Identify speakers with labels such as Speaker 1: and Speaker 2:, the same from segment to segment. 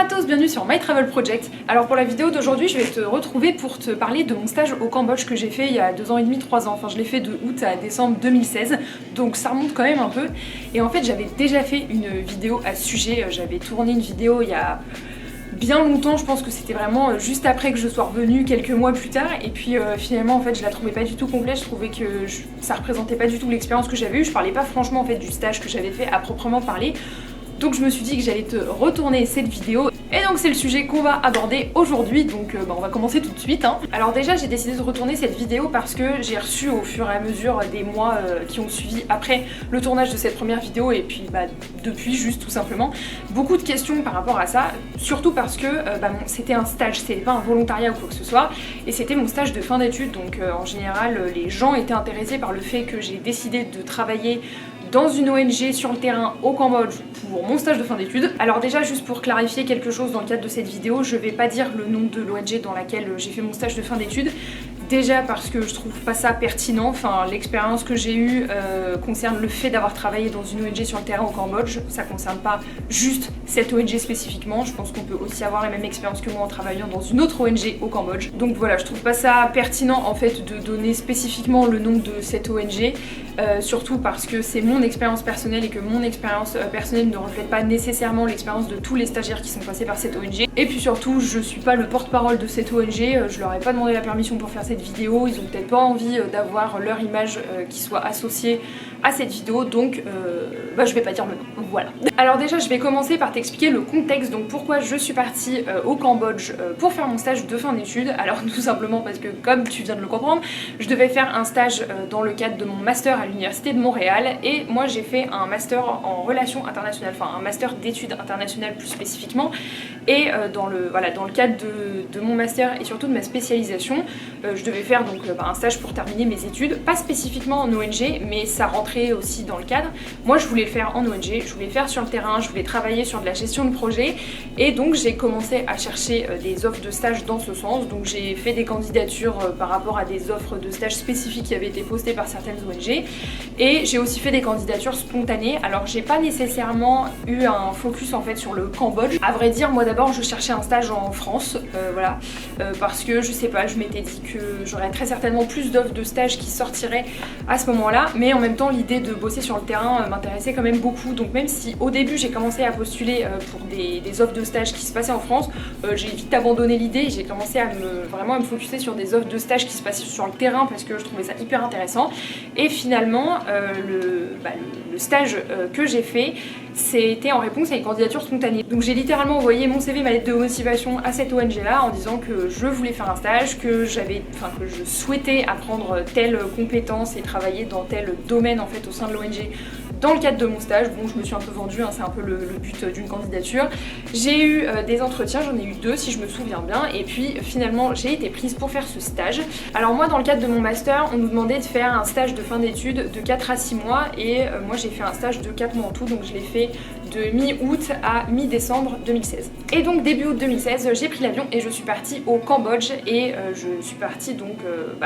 Speaker 1: à tous, bienvenue sur My Travel Project. Alors pour la vidéo d'aujourd'hui, je vais te retrouver pour te parler de mon stage au Cambodge que j'ai fait il y a 2 ans et demi, 3 ans. Enfin je l'ai fait de août à décembre 2016, donc ça remonte quand même un peu. Et en fait j'avais déjà fait une vidéo à ce sujet, j'avais tourné une vidéo il y a bien longtemps, je pense que c'était vraiment juste après que je sois revenue, quelques mois plus tard, et puis finalement en fait je la trouvais pas du tout complète, je trouvais que ça représentait pas du tout l'expérience que j'avais eue, je parlais pas franchement en fait du stage que j'avais fait à proprement parler. Donc je me suis dit que j'allais te retourner cette vidéo et donc c'est le sujet qu'on va aborder aujourd'hui, donc on va commencer tout de suite. Alors déjà j'ai décidé de retourner cette vidéo parce que j'ai reçu au fur et à mesure des mois qui ont suivi après le tournage de cette première vidéo et puis depuis juste tout simplement beaucoup de questions par rapport à ça, surtout parce que c'était un stage, c'était pas un volontariat ou quoi que ce soit et c'était mon stage de fin d'études, donc en général les gens étaient intéressés par le fait que j'ai décidé de travailler dans une ONG sur le terrain au Cambodge pour mon stage de fin d'études. Alors déjà juste pour clarifier quelque chose dans le cadre de cette vidéo, je vais pas dire le nom de l'ONG dans laquelle j'ai fait mon stage de fin d'études. Déjà parce que je trouve pas ça pertinent, enfin l'expérience que j'ai eue concerne le fait d'avoir travaillé dans une ONG sur le terrain au Cambodge, ça concerne pas juste cette ONG spécifiquement, je pense qu'on peut aussi avoir la même expérience que moi en travaillant dans une autre ONG au Cambodge. Donc voilà, je trouve pas ça pertinent en fait de donner spécifiquement le nom de cette ONG, surtout parce que c'est mon expérience personnelle et que mon expérience personnelle ne reflète pas nécessairement l'expérience de tous les stagiaires qui sont passés par cette ONG. Et puis surtout, je suis pas le porte-parole de cette ONG, je leur ai pas demandé la permission pour faire cette vidéo, ils ont peut-être pas envie d'avoir leur image qui soit associée à cette vidéo, donc je vais pas dire le nom, voilà. Alors déjà je vais commencer par t'expliquer le contexte, donc pourquoi je suis partie au Cambodge pour faire mon stage de fin d'études. Alors tout simplement parce que comme tu viens de le comprendre, je devais faire un stage dans le cadre de mon master à l'université de Montréal et moi j'ai fait un master en relations internationales, enfin un master d'études internationales plus spécifiquement, et dans le cadre de mon master et surtout de ma spécialisation, je devais faire donc un stage pour terminer mes études, pas spécifiquement en ONG mais ça rentrait aussi dans le cadre. Moi je voulais le faire en ONG, je voulais le faire sur le terrain, je voulais travailler sur de la gestion de projet et donc j'ai commencé à chercher des offres de stage dans ce sens. Donc j'ai fait des candidatures par rapport à des offres de stage spécifiques qui avaient été postées par certaines ONG et j'ai aussi fait des candidatures spontanées. Alors j'ai pas nécessairement eu un focus en fait sur le Cambodge, à vrai dire moi d'abord je cherchais un stage en France, parce que je sais pas, je m'étais dit que j'aurais très certainement plus d'offres de stage qui sortiraient à ce moment là, mais en même temps l'idée de bosser sur le terrain m'intéressait quand même beaucoup. Donc même si au début j'ai commencé à postuler pour des offres de stage qui se passaient en France, j'ai vite abandonné l'idée, j'ai commencé à vraiment à me focuser sur des offres de stage qui se passaient sur le terrain parce que je trouvais ça hyper intéressant. Et finalement le stage que j'ai fait, c'était en réponse à une candidature spontanée. Donc j'ai littéralement envoyé mon CV, ma lettre de motivation à cette ONG là en disant que je voulais faire un stage, que je souhaitais apprendre telle compétence et travailler dans tel domaine en fait au sein de l'ONG dans le cadre de mon stage. Bon, je me suis un peu vendue, c'est un peu le but d'une candidature. J'ai eu des entretiens, j'en ai eu 2 si je me souviens bien, et puis finalement j'ai été prise pour faire ce stage. Alors moi dans le cadre de mon master, on nous demandait de faire un stage de fin d'études de 4 à 6 mois et moi j'ai fait un stage de 4 mois en tout, donc je l'ai fait de mi-août à mi-décembre 2016. Et donc début août 2016, j'ai pris l'avion et je suis partie au Cambodge et je suis partie donc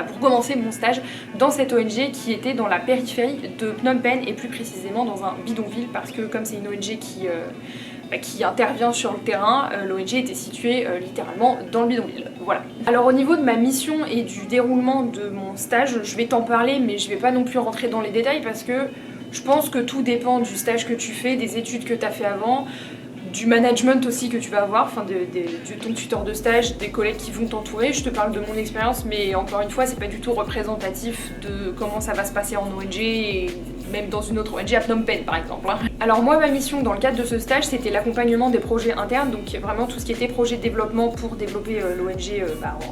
Speaker 1: pour commencer mon stage dans cette ONG qui était dans la périphérie de Phnom Penh et plus précisément dans un bidonville parce que comme c'est une ONG qui intervient sur le terrain, l'ONG était située littéralement dans le bidonville. Voilà. Alors au niveau de ma mission et du déroulement de mon stage, je vais t'en parler mais je vais pas non plus rentrer dans les détails parce que je pense que tout dépend du stage que tu fais, des études que tu as fait avant, du management aussi que tu vas avoir, enfin de ton tuteur de stage, des collègues qui vont t'entourer. Je te parle de mon expérience mais encore une fois c'est pas du tout représentatif de comment ça va se passer en ONG et même dans une autre ONG à Phnom Penh par exemple. Alors moi ma mission dans le cadre de ce stage c'était l'accompagnement des projets internes, donc vraiment tout ce qui était projet de développement pour développer l'ONG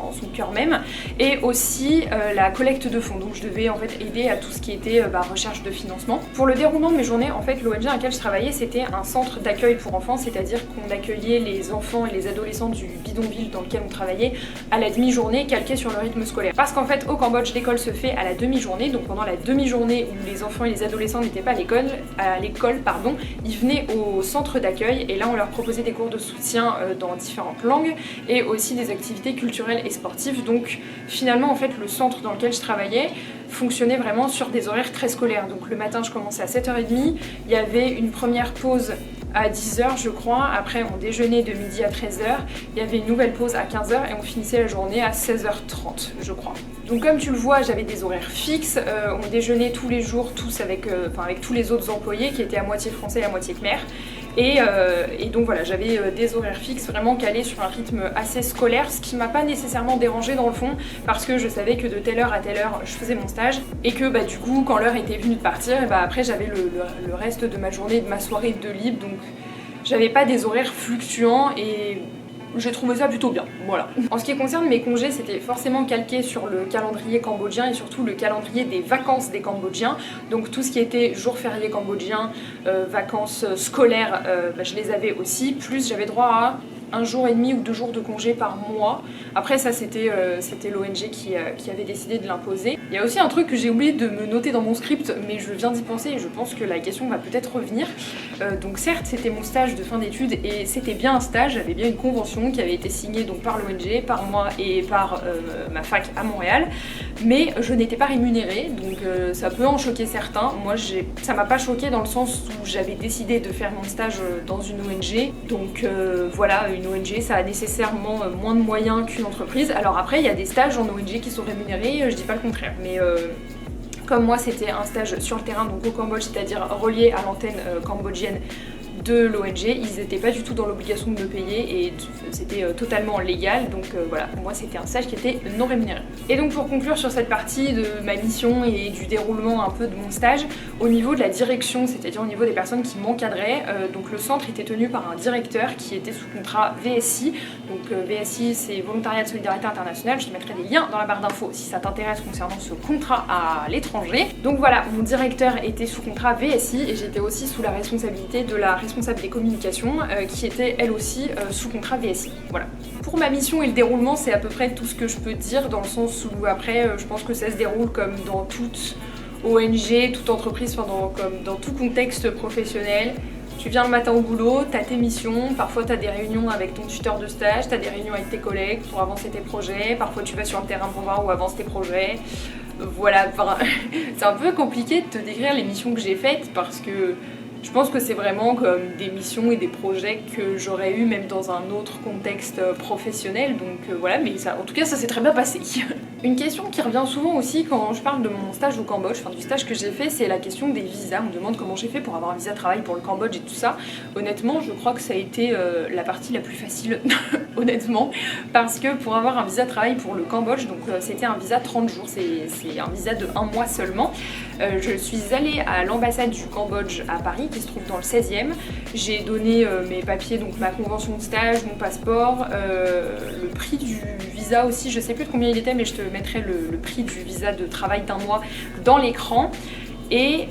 Speaker 1: en son cœur même, et aussi la collecte de fonds, donc je devais en fait aider à tout ce qui était recherche de financement. Pour le déroulement de mes journées, en fait l'ONG dans laquelle je travaillais c'était un centre d'accueil pour enfants, c'est-à-dire qu'on accueillait les enfants et les adolescents du bidonville dans lequel on travaillait à la demi-journée calquée sur le rythme scolaire. Parce qu'en fait au Cambodge l'école se fait à la demi-journée, donc pendant la demi-journée où les enfants et les adolescents n'étaient pas à l'école, ils venaient au centre d'accueil et là on leur proposait des cours de soutien dans différentes langues et aussi des activités culturelles et sportives. Donc finalement en fait le centre dans lequel je travaillais fonctionnait vraiment sur des horaires très scolaires. Donc le matin je commençais à 7h30, il y avait une première pause à 10h je crois, après on déjeunait de midi à 13h, il y avait une nouvelle pause à 15h et on finissait la journée à 16h30 je crois. Donc comme tu le vois, j'avais des horaires fixes, on déjeunait tous les jours tous avec tous les autres employés qui étaient à moitié français et à moitié khmer. Et donc voilà, j'avais des horaires fixes vraiment calés sur un rythme assez scolaire, ce qui m'a pas nécessairement dérangé dans le fond, parce que je savais que de telle heure à telle heure je faisais mon stage, et que du coup quand l'heure était venue de partir, et après j'avais le reste de ma journée, de ma soirée de libre, donc j'avais pas des horaires fluctuants et j'ai trouvé ça plutôt bien, voilà. En ce qui concerne mes congés, c'était forcément calqué sur le calendrier cambodgien et surtout le calendrier des vacances des Cambodgiens. Donc tout ce qui était jours fériés cambodgiens, vacances scolaires, je les avais aussi. Plus j'avais droit à 1 jour et demi ou 2 jours de congé par mois. Après ça c'était l'ONG qui avait décidé de l'imposer. Il y a aussi un truc que j'ai oublié de me noter dans mon script, mais je viens d'y penser et je pense que la question va peut-être revenir. Donc certes c'était mon stage de fin d'études et c'était bien un stage, j'avais bien une convention qui avait été signée donc par l'ONG, par moi et par ma fac à Montréal, mais je n'étais pas rémunérée, donc ça peut en choquer certains. Moi ça m'a pas choqué dans le sens où j'avais décidé de faire mon stage dans une ONG, donc voilà, une ONG ça a nécessairement moins de moyens qu'une entreprise. Alors après il y a des stages en ONG qui sont rémunérés, je dis pas le contraire, mais comme moi c'était un stage sur le terrain donc au Cambodge, c'est-à-dire relié à l'antenne cambodgienne de l'ONG, ils n'étaient pas du tout dans l'obligation de me payer et c'était totalement légal, donc voilà, pour moi c'était un stage qui était non rémunéré. Et donc pour conclure sur cette partie de ma mission et du déroulement un peu de mon stage, au niveau de la direction, c'est-à-dire au niveau des personnes qui m'encadraient, donc le centre était tenu par un directeur qui était sous contrat VSI, donc VSI c'est Volontariat de Solidarité Internationale, je te mettrai des liens dans la barre d'infos si ça t'intéresse concernant ce contrat à l'étranger. Donc voilà, mon directeur était sous contrat VSI et j'étais aussi sous la responsabilité de la responsable des communications qui était elle aussi sous contrat VSI. Voilà. Pour ma mission et le déroulement, c'est à peu près tout ce que je peux dire, dans le sens où après je pense que ça se déroule comme dans toute ONG, toute entreprise, comme dans tout contexte professionnel. Tu viens le matin au boulot, t'as tes missions, parfois t'as des réunions avec ton tuteur de stage, t'as des réunions avec tes collègues pour avancer tes projets, parfois tu vas sur le terrain pour voir où avancent tes projets. Voilà, c'est un peu compliqué de te décrire les missions que j'ai faites parce que je pense que c'est vraiment comme des missions et des projets que j'aurais eu même dans un autre contexte professionnel, donc voilà, mais ça, en tout cas ça s'est très bien passé. Une question qui revient souvent aussi quand je parle de mon stage au Cambodge, enfin du stage que j'ai fait, c'est la question des visas. On me demande comment j'ai fait pour avoir un visa de travail pour le Cambodge et tout ça. Honnêtement, je crois que ça a été la partie la plus facile, honnêtement, parce que pour avoir un visa de travail pour le Cambodge, donc c'était un visa 30 jours, c'est un visa de 1 mois seulement. Je suis allée à l'ambassade du Cambodge à Paris, qui se trouve dans le 16e. J'ai donné mes papiers, donc ma convention de stage, mon passeport, le prix du visa aussi, je sais plus de combien il était, mais je te mettrai le prix du visa de travail d'1 mois dans l'écran. Et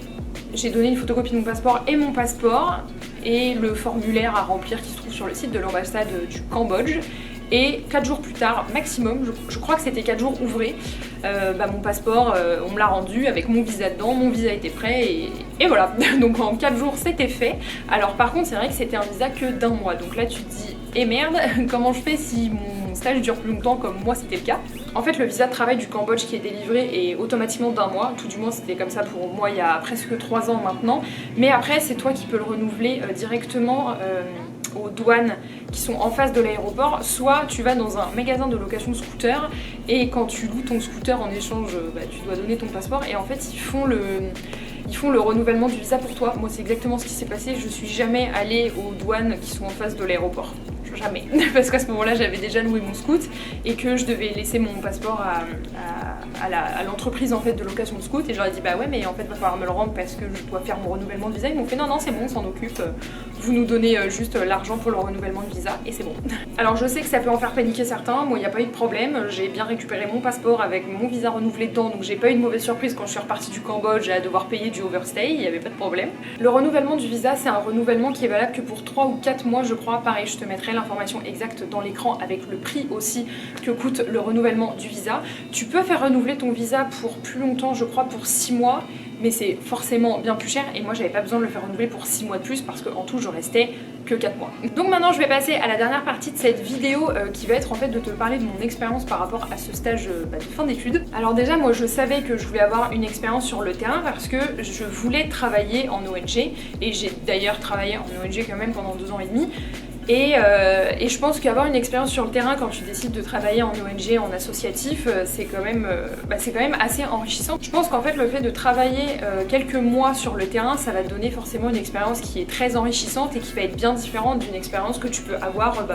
Speaker 1: j'ai donné une photocopie de mon passeport et le formulaire à remplir qui se trouve sur le site de l'ambassade du Cambodge. Et 4 jours plus tard, maximum, je crois que c'était 4 jours ouvrés, mon passeport, on me l'a rendu avec mon visa dedans, mon visa était prêt et voilà. Donc en 4 jours c'était fait. Alors par contre c'est vrai que c'était un visa que d'1 mois, donc là tu te dis, eh merde, comment je fais si mon stage dure plus longtemps comme moi c'était le cas. En fait le visa de travail du Cambodge qui est délivré est automatiquement d'1 mois, tout du moins c'était comme ça pour moi il y a presque 3 ans maintenant, mais après c'est toi qui peux le renouveler directement aux douanes qui sont en face de l'aéroport, soit tu vas dans un magasin de location de scooter et quand tu loues ton scooter en échange, tu dois donner ton passeport et en fait ils font le renouvellement du visa pour toi. Moi c'est exactement ce qui s'est passé, je suis jamais allée aux douanes qui sont en face de l'aéroport. Jamais, parce qu'à ce moment-là j'avais déjà loué mon scoot et que je devais laisser mon passeport à l'entreprise en fait de location de scoot et je leur ai dit bah ouais mais en fait va falloir me le rendre parce que je dois faire mon renouvellement de visa. Ils m'ont fait non c'est bon, on s'en occupe, vous nous donnez juste l'argent pour le renouvellement de visa et c'est bon. Alors je sais que ça peut en faire paniquer certains, moi il n'y a pas eu de problème, j'ai bien récupéré mon passeport avec mon visa renouvelé dedans, donc j'ai pas eu de mauvaise surprise quand je suis repartie du Cambodge à devoir payer du overstay, il n'y avait pas de problème. Le renouvellement du visa c'est un renouvellement qui est valable que pour 3 ou 4 mois je crois, pareil je te mettrai l'information exacte dans l'écran avec le prix aussi que coûte le renouvellement du visa. Tu peux faire renouveler ton visa pour plus longtemps, je crois pour 6 mois, mais c'est forcément bien plus cher et moi j'avais pas besoin de le faire renouveler pour 6 mois de plus parce qu'en tout je restais que 4 mois. Donc maintenant je vais passer à la dernière partie de cette vidéo qui va être en fait de te parler de mon expérience par rapport à ce stage de fin d'études. Alors déjà moi je savais que je voulais avoir une expérience sur le terrain parce que je voulais travailler en ONG et j'ai d'ailleurs travaillé en ONG quand même pendant 2 ans et demi. Et je pense qu'avoir une expérience sur le terrain quand tu décides de travailler en ONG, en associatif, c'est quand même assez enrichissant. Je pense qu'en fait le fait de travailler quelques mois sur le terrain, ça va te donner forcément une expérience qui est très enrichissante et qui va être bien différente d'une expérience que tu peux avoir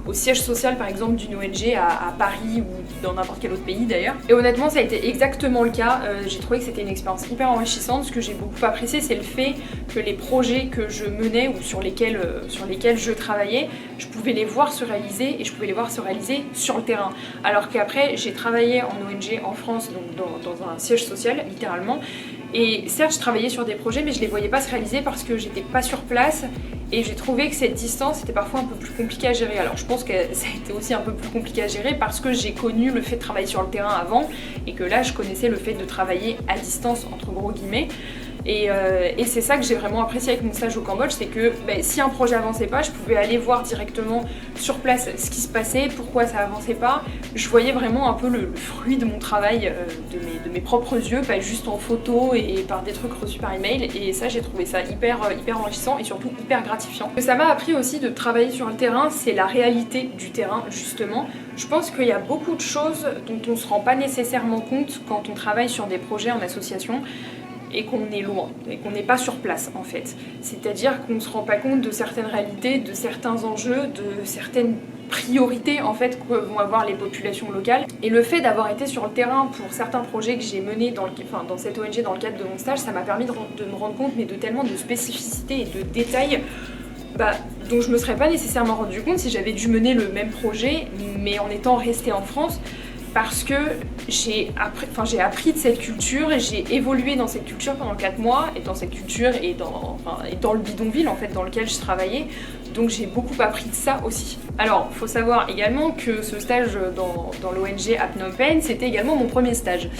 Speaker 1: au siège social par exemple d'une ONG à Paris ou dans n'importe quel autre pays d'ailleurs. Et honnêtement ça a été exactement le cas, j'ai trouvé que c'était une expérience hyper enrichissante. Ce que j'ai beaucoup apprécié c'est le fait que les projets que je menais ou sur lesquels je travaillais, je pouvais les voir se réaliser et je pouvais les voir se réaliser sur le terrain. Alors qu'après j'ai travaillé en ONG en France, donc dans un siège social littéralement, et certes je travaillais sur des projets mais je les voyais pas se réaliser parce que j'étais pas sur place et j'ai trouvé que cette distance était parfois un peu plus compliquée à gérer. Alors je pense que ça a été aussi un peu plus compliqué à gérer parce que j'ai connu le fait de travailler sur le terrain avant et que là je connaissais le fait de travailler à distance entre gros guillemets. Et c'est ça que j'ai vraiment apprécié avec mon stage au Cambodge, c'est que si un projet avançait pas, je pouvais aller voir directement sur place ce qui se passait, pourquoi ça avançait pas. Je voyais vraiment un peu le fruit de mon travail, de mes propres yeux, pas juste en photo et par des trucs reçus par email. Et ça, j'ai trouvé ça hyper enrichissant et surtout hyper gratifiant. Ce que ça m'a appris aussi de travailler sur le terrain, c'est la réalité du terrain justement. Je pense qu'il y a beaucoup de choses dont on se rend pas nécessairement compte quand on travaille sur des projets en association et qu'on est loin, et qu'on n'est pas sur place en fait. C'est-à-dire qu'on ne se rend pas compte de certaines réalités, de certains enjeux, de certaines priorités en fait que vont avoir les populations locales. Et le fait d'avoir été sur le terrain pour certains projets que j'ai menés dans cette ONG dans le cadre de mon stage, ça m'a permis de me rendre compte mais de tellement de spécificités et de détails dont je me serais pas nécessairement rendu compte si j'avais dû mener le même projet mais en étant restée en France. Parce que j'ai appris de cette culture et j'ai évolué dans cette culture pendant 4 mois, et dans cette culture et dans le bidonville en fait dans lequel je travaillais. Donc j'ai beaucoup appris de ça aussi. Alors, faut savoir également que ce stage dans l'ONG à Phnom Penh, c'était également mon premier stage.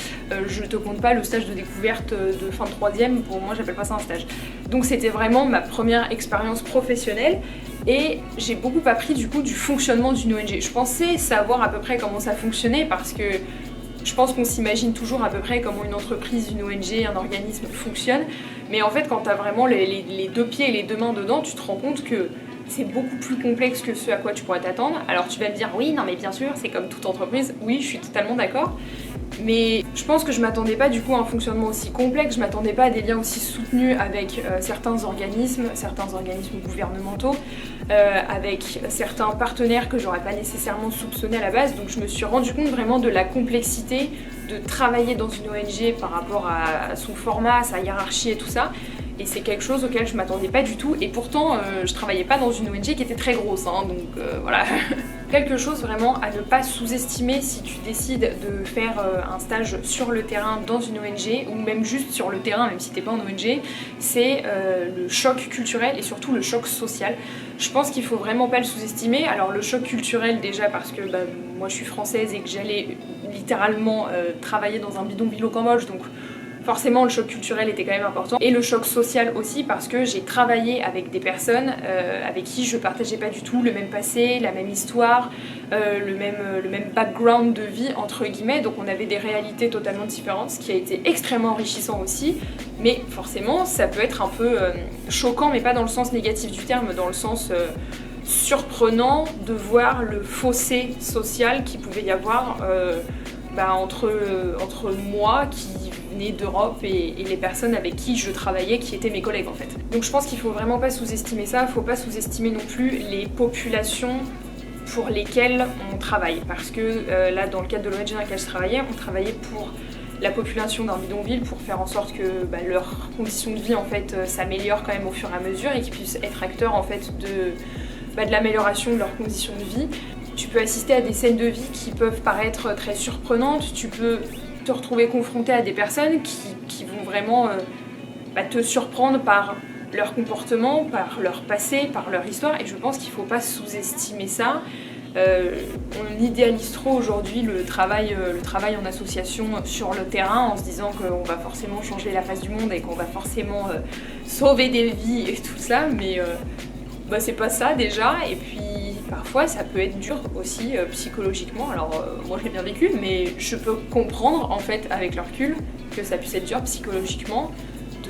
Speaker 1: Je te compte pas le stage de découverte de fin de 3e, pour moi j'appelle pas ça un stage. Donc c'était vraiment ma première expérience professionnelle. Et j'ai beaucoup appris du coup du fonctionnement d'une ONG. Je pensais savoir à peu près comment ça fonctionnait parce que je pense qu'on s'imagine toujours à peu près comment une entreprise, une ONG, un organisme fonctionne. Mais en fait quand tu as vraiment les 2 pieds et les 2 mains dedans, tu te rends compte que c'est beaucoup plus complexe que ce à quoi tu pourrais t'attendre. Alors tu vas me dire oui, non mais bien sûr, c'est comme toute entreprise. Oui, je suis totalement d'accord. Mais je pense que je m'attendais pas du coup à un fonctionnement aussi complexe, je m'attendais pas à des liens aussi soutenus avec certains organismes gouvernementaux, avec certains partenaires que j'aurais pas nécessairement soupçonnés à la base. Donc je me suis rendu compte vraiment de la complexité de travailler dans une ONG par rapport à son format, à sa hiérarchie et tout ça. Et c'est quelque chose auquel je m'attendais pas du tout, et pourtant je travaillais pas dans une ONG qui était très grosse, hein, donc voilà. Quelque chose vraiment à ne pas sous-estimer si tu décides de faire un stage sur le terrain dans une ONG, ou même juste sur le terrain, même si t'es pas en ONG, c'est le choc culturel et surtout le choc social. Je pense qu'il faut vraiment pas le sous-estimer. Alors le choc culturel déjà parce que moi je suis française et que j'allais littéralement travailler dans un bidonville au Cambodge, donc forcément le choc culturel était quand même important, et le choc social aussi parce que j'ai travaillé avec des personnes avec qui je partageais pas du tout le même passé, la même histoire, le même background de vie entre guillemets, donc on avait des réalités totalement différentes, ce qui a été extrêmement enrichissant aussi, mais forcément ça peut être un peu choquant, mais pas dans le sens négatif du terme, dans le sens surprenant de voir le fossé social qu'il pouvait y avoir entre moi qui venais d'Europe et les personnes avec qui je travaillais, qui étaient mes collègues en fait. Donc je pense qu'il faut vraiment pas sous-estimer ça, faut pas sous-estimer non plus les populations pour lesquelles on travaille. Parce que là, dans le cadre de l'ONG dans laquelle je travaillais, on travaillait pour la population d'un bidonville pour faire en sorte que leurs conditions de vie en fait s'améliorent quand même au fur et à mesure et qu'ils puissent être acteurs en fait de l'amélioration de leurs conditions de vie. Tu peux assister à des scènes de vie qui peuvent paraître très surprenantes, tu peux te retrouver confronté à des personnes qui vont vraiment te surprendre par leur comportement, par leur passé, par leur histoire, et je pense qu'il ne faut pas sous-estimer ça. On idéalise trop aujourd'hui le travail en association sur le terrain en se disant qu'on va forcément changer la face du monde et qu'on va forcément sauver des vies et tout ça, mais c'est pas ça déjà. Et puis parfois ça peut être dur aussi psychologiquement. Alors moi je l'ai bien vécu, mais je peux comprendre en fait avec le recul que ça puisse être dur psychologiquement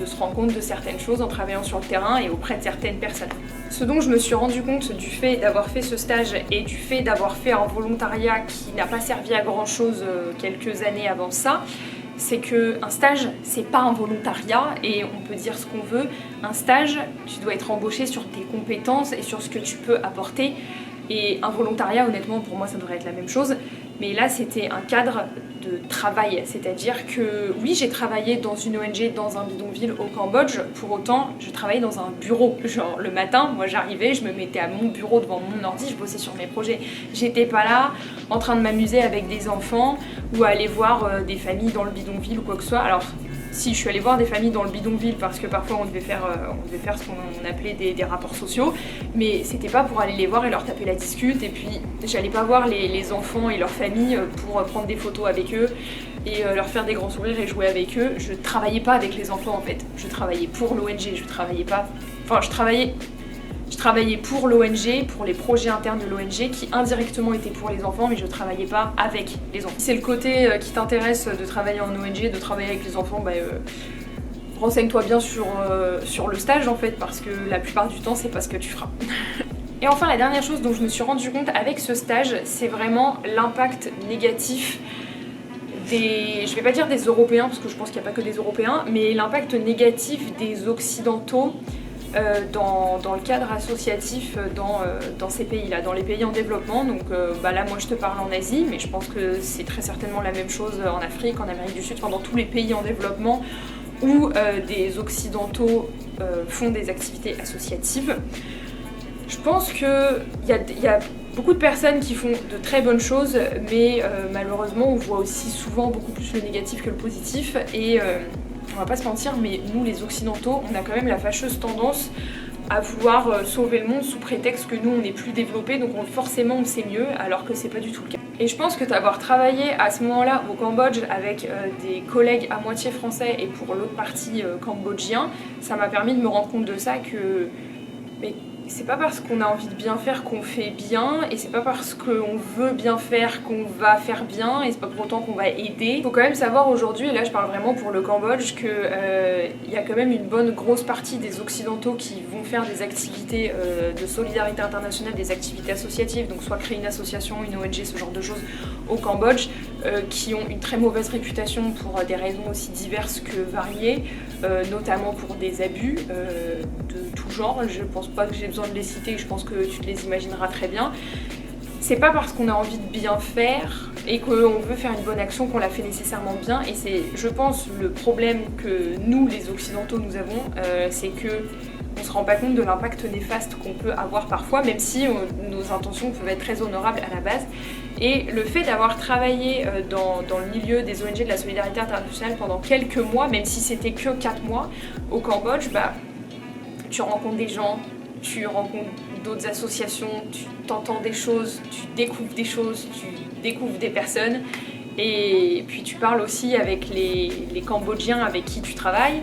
Speaker 1: de se rendre compte de certaines choses en travaillant sur le terrain et auprès de certaines personnes. Ce dont je me suis rendu compte du fait d'avoir fait ce stage et du fait d'avoir fait un volontariat qui n'a pas servi à grand chose quelques années avant ça, c'est qu'un stage, c'est pas un volontariat et on peut dire ce qu'on veut. Un stage, tu dois être embauché sur tes compétences et sur ce que tu peux apporter. Et un volontariat, honnêtement, pour moi, ça devrait être la même chose. Mais là, c'était un cadre de travail. C'est-à-dire que, oui, j'ai travaillé dans une ONG, dans un bidonville au Cambodge. Pour autant, je travaillais dans un bureau. Genre, le matin, moi, j'arrivais, je me mettais à mon bureau devant mon ordi, je bossais sur mes projets. J'étais pas là en train de m'amuser avec des enfants ou à aller voir des familles dans le bidonville ou quoi que ce soit. Alors, si je suis allée voir des familles dans le bidonville parce que parfois on devait faire ce qu'on appelait des rapports sociaux, mais c'était pas pour aller les voir et leur taper la discute, et puis j'allais pas voir les enfants et leurs familles pour prendre des photos avec eux et leur faire des grands sourires et jouer avec eux. Je travaillais pas avec les enfants en fait, je travaillais pour l'ONG, je travaillais pour l'ONG, pour les projets internes de l'ONG qui indirectement étaient pour les enfants, mais je travaillais pas avec les enfants. Si c'est le côté qui t'intéresse de travailler en ONG, de travailler avec les enfants, renseigne-toi bien sur le stage en fait, parce que la plupart du temps c'est pas ce que tu feras. Et enfin la dernière chose dont je me suis rendu compte avec ce stage, c'est vraiment l'impact négatif je vais pas dire des Européens, parce que je pense qu'il n'y a pas que des Européens, mais l'impact négatif des Occidentaux dans le cadre associatif dans ces pays-là, dans les pays en développement. Donc là moi je te parle en Asie, mais je pense que c'est très certainement la même chose en Afrique, en Amérique du Sud, enfin dans tous les pays en développement où des Occidentaux font des activités associatives. Je pense qu'il y a beaucoup de personnes qui font de très bonnes choses, mais malheureusement on voit aussi souvent beaucoup plus le négatif que le positif, et on va pas se mentir, mais nous les Occidentaux, on a quand même la fâcheuse tendance à vouloir sauver le monde sous prétexte que nous on est plus développés, donc forcément on sait mieux, alors que c'est pas du tout le cas. Et je pense que d'avoir travaillé à ce moment-là au Cambodge avec des collègues à moitié français et pour l'autre partie cambodgien, ça m'a permis de me rendre compte de ça, que c'est pas parce qu'on a envie de bien faire qu'on fait bien, et c'est pas parce qu'on veut bien faire qu'on va faire bien, et c'est pas pour autant qu'on va aider. Faut quand même savoir aujourd'hui, et là je parle vraiment pour le Cambodge, que y a quand même une bonne grosse partie des Occidentaux qui vont faire des activités de solidarité internationale, des activités associatives, donc soit créer une association, une ONG, ce genre de choses au Cambodge, qui ont une très mauvaise réputation pour des raisons aussi diverses que variées, notamment pour des abus de tout genre. Je pense pas que j'ai besoin de les citer, je pense que tu te les imagineras très bien. C'est pas parce qu'on a envie de bien faire et qu'on veut faire une bonne action qu'on la fait nécessairement bien, et c'est, je pense, le problème que nous les Occidentaux nous avons, c'est que on se rend pas compte de l'impact néfaste qu'on peut avoir parfois, même si nos intentions peuvent être très honorables à la base. Et le fait d'avoir travaillé dans le milieu des ONG de la solidarité internationale pendant quelques mois, même si c'était que 4 mois au Cambodge, tu rencontres des gens, tu rencontres d'autres associations, tu t'entends des choses, tu découvres des choses, tu découvres des personnes, et puis tu parles aussi avec les Cambodgiens avec qui tu travailles,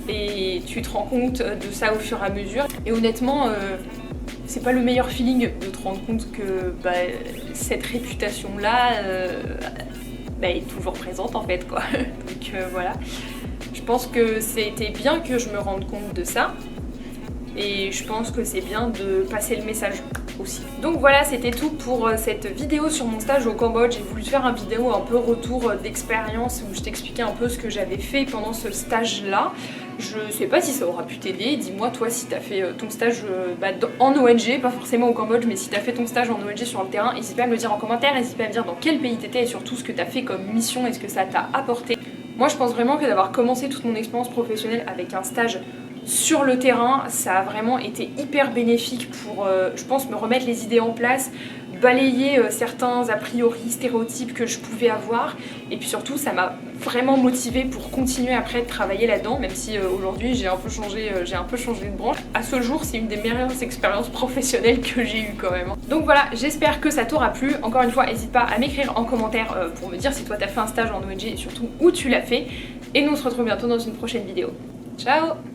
Speaker 1: et tu te rends compte de ça au fur et à mesure. Et honnêtement, c'est pas le meilleur feeling de te rendre compte que cette réputation-là est toujours présente en fait, quoi. Donc voilà, je pense que c'était bien que je me rende compte de ça. Et je pense que c'est bien de passer le message aussi. Donc voilà, c'était tout pour cette vidéo sur mon stage au Cambodge. J'ai voulu faire une vidéo un peu retour d'expérience où je t'expliquais un peu ce que j'avais fait pendant ce stage-là. Je sais pas si ça aura pu t'aider. Dis-moi toi si t'as fait ton stage en ONG, pas forcément au Cambodge, mais si t'as fait ton stage en ONG sur le terrain, n'hésite pas à me le dire en commentaire, n'hésite pas à me dire dans quel pays t'étais et surtout ce que t'as fait comme mission et ce que ça t'a apporté. Moi je pense vraiment que d'avoir commencé toute mon expérience professionnelle avec un stage sur le terrain, ça a vraiment été hyper bénéfique pour, je pense, me remettre les idées en place, balayé certains a priori stéréotypes que je pouvais avoir, et puis surtout ça m'a vraiment motivée pour continuer après de travailler là-dedans, même si aujourd'hui j'ai un peu changé de branche. À ce jour, c'est une des meilleures expériences professionnelles que j'ai eues quand même. Donc voilà, j'espère que ça t'aura plu. Encore une fois, n'hésite pas à m'écrire en commentaire pour me dire si toi t'as fait un stage en ONG et surtout où tu l'as fait. Et nous on se retrouve bientôt dans une prochaine vidéo. Ciao!